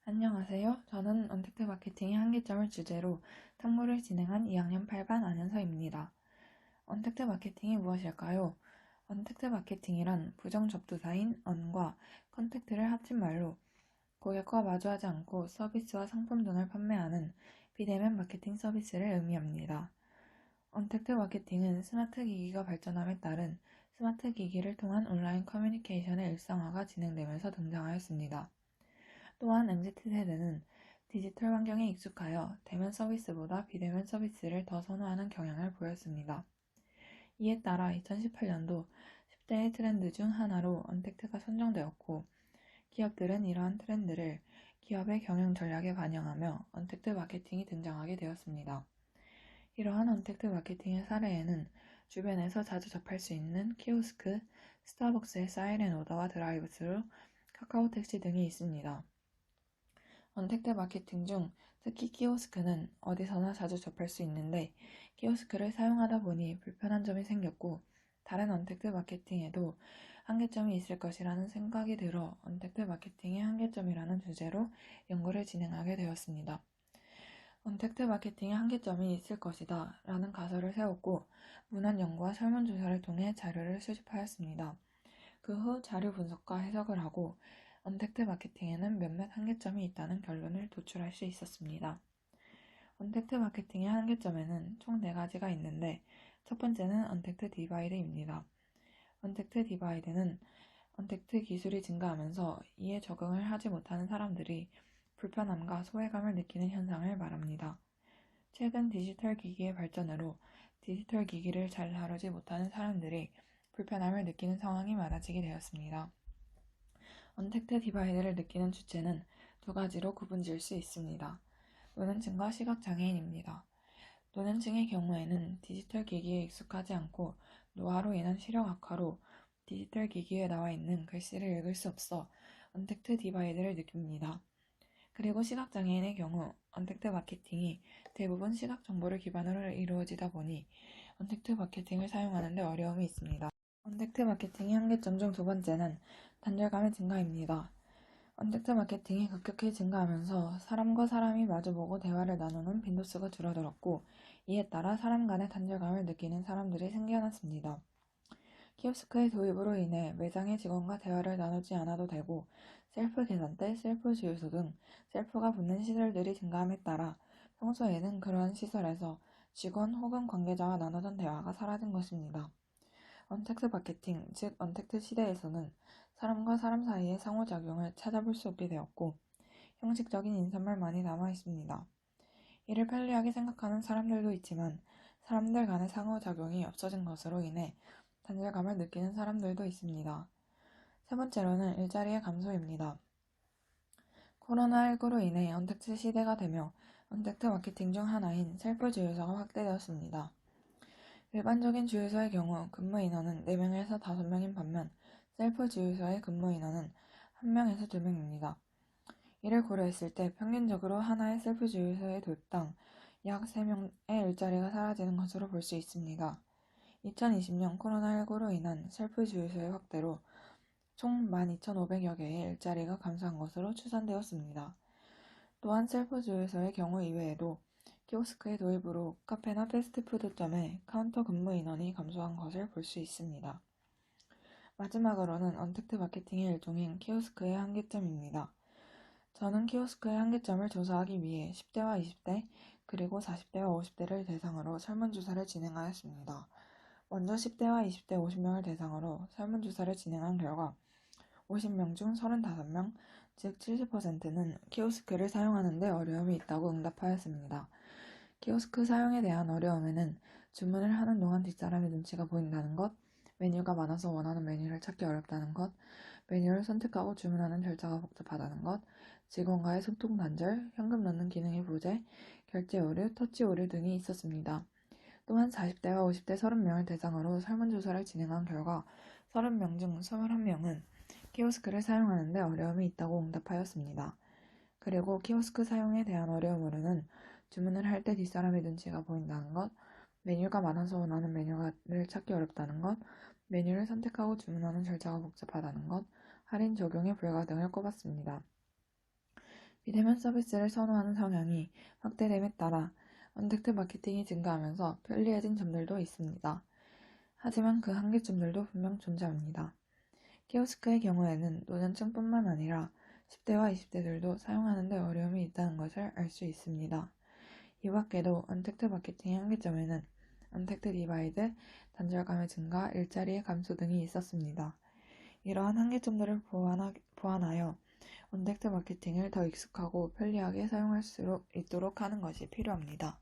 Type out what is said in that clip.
안녕하세요. 저는 언택트 마케팅의 한계점을 주제로 탐구를 진행한 2학년 8반 안현서입니다. 언택트 마케팅이 무엇일까요? 언택트 마케팅이란 부정 접두사인 언과 컨택트를 합친 말로 고객과 마주하지 않고 서비스와 상품 등을 판매하는 비대면 마케팅 서비스를 의미합니다. 언택트 마케팅은 스마트 기기가 발전함에 따른 스마트 기기를 통한 온라인 커뮤니케이션의 일상화가 진행되면서 등장하였습니다. 또한 MZ세대는 디지털 환경에 익숙하여 대면 서비스보다 비대면 서비스를 더 선호하는 경향을 보였습니다. 이에 따라 2018년도 10대의 트렌드 중 하나로 언택트가 선정되었고, 기업들은 이러한 트렌드를 기업의 경영 전략에 반영하며 언택트 마케팅이 등장하게 되었습니다. 이러한 언택트 마케팅의 사례에는 주변에서 자주 접할 수 있는 키오스크, 스타벅스의 사이렌 오더와 드라이브스루, 카카오 택시 등이 있습니다. 언택트 마케팅 중 특히 키오스크는 어디서나 자주 접할 수 있는데 키오스크를 사용하다 보니 불편한 점이 생겼고 다른 언택트 마케팅에도 한계점이 있을 것이라는 생각이 들어 언택트 마케팅의 한계점이라는 주제로 연구를 진행하게 되었습니다. 언택트 마케팅의 한계점이 있을 것이다 라는 가설을 세웠고 문헌 연구와 설문조사를 통해 자료를 수집하였습니다. 그 후 자료 분석과 해석을 하고 언택트 마케팅에는 몇몇 한계점이 있다는 결론을 도출할 수 있었습니다. 언택트 마케팅의 한계점에는 총 4가지가 있는데 첫 번째는 언택트 디바이드입니다. 언택트 디바이드는 언택트 기술이 증가하면서 이에 적응을 하지 못하는 사람들이 불편함과 소외감을 느끼는 현상을 말합니다. 최근 디지털 기기의 발전으로 디지털 기기를 잘 다루지 못하는 사람들이 불편함을 느끼는 상황이 많아지게 되었습니다. 언택트 디바이드를 느끼는 주체는 2가지로 구분지을 수 있습니다. 노년층과 시각장애인입니다. 노년층의 경우에는 디지털 기기에 익숙하지 않고 노화로 인한 시력 악화로 디지털 기기에 나와 있는 글씨를 읽을 수 없어 언택트 디바이드를 느낍니다. 그리고 시각장애인의 경우 언택트 마케팅이 대부분 시각 정보를 기반으로 이루어지다 보니 언택트 마케팅을 사용하는 데 어려움이 있습니다. 언택트 마케팅의 한계점 중 2번째는 단절감의 증가입니다. 언택트 마케팅이 급격히 증가하면서 사람과 사람이 마주보고 대화를 나누는 빈도수가 줄어들었고 이에 따라 사람 간의 단절감을 느끼는 사람들이 생겨났습니다. 키오스크의 도입으로 인해 매장의 직원과 대화를 나누지 않아도 되고 셀프 계산대, 셀프 주유소 등 셀프가 붙는 시설들이 증가함에 따라 평소에는 그러한 시설에서 직원 혹은 관계자와 나누던 대화가 사라진 것입니다. 언택트 마케팅, 즉 언택트 시대에서는 사람과 사람 사이의 상호작용을 찾아볼 수 없게 되었고 형식적인 인사말만이 남아 있습니다. 이를 편리하게 생각하는 사람들도 있지만 사람들 간의 상호작용이 없어진 것으로 인해 단절감을 느끼는 사람들도 있습니다. 세 번째로는 일자리의 감소입니다. 코로나19로 인해 언택트 시대가 되며 언택트 마케팅 중 하나인 셀프 주유소가 확대되었습니다. 일반적인 주유소의 경우 근무 인원은 4명에서 5명인 반면 셀프 주유소의 근무 인원은 1명에서 2명입니다. 이를 고려했을 때 평균적으로 하나의 셀프 주유소의 도입당 약 3명의 일자리가 사라지는 것으로 볼 수 있습니다. 2020년 코로나19로 인한 셀프 주유소의 확대로 총 12,500여 개의 일자리가 감소한 것으로 추산되었습니다. 또한 셀프 주유소의 경우 이외에도 키오스크의 도입으로 카페나 패스트푸드점의 카운터 근무 인원이 감소한 것을 볼 수 있습니다. 마지막으로는 언택트 마케팅의 일종인 키오스크의 한계점입니다. 저는 키오스크의 한계점을 조사하기 위해 10대와 20대 그리고 40대와 50대를 대상으로 설문조사를 진행하였습니다. 먼저 10대와 20대 50명을 대상으로 설문조사를 진행한 결과 50명 중 35명, 즉 70%는 키오스크를 사용하는 데 어려움이 있다고 응답하였습니다. 키오스크 사용에 대한 어려움에는 주문을 하는 동안 뒷사람의 눈치가 보인다는 것, 메뉴가 많아서 원하는 메뉴를 찾기 어렵다는 것, 메뉴를 선택하고 주문하는 절차가 복잡하다는 것, 직원과의 소통 단절, 현금 넣는 기능의 부재, 결제 오류, 터치 오류 등이 있었습니다. 또한 40대와 50대 30명을 대상으로 설문조사를 진행한 결과 30명 중 21명은 키오스크를 사용하는 데 어려움이 있다고 응답하였습니다. 그리고 키오스크 사용에 대한 어려움으로는 주문을 할 때 뒷사람의 눈치가 보인다는 것, 메뉴가 많아서 원하는 메뉴를 찾기 어렵다는 것, 메뉴를 선택하고 주문하는 절차가 복잡하다는 것, 할인 적용의 불가 등을 꼽았습니다. 비대면 서비스를 선호하는 성향이 확대됨에 따라 언택트 마케팅이 증가하면서 편리해진 점들도 있습니다. 하지만 그 한계점들도 분명 존재합니다. 키오스크의 경우에는 노년층뿐만 아니라 10대와 20대들도 사용하는 데 어려움이 있다는 것을 알 수 있습니다. 이 밖에도 언택트 마케팅의 한계점에는 언택트 디바이드, 단절감의 증가, 일자리의 감소 등이 있었습니다. 이러한 한계점들을 보완하여 언택트 마케팅을 더 익숙하고 편리하게 사용할 수 있도록 하는 것이 필요합니다.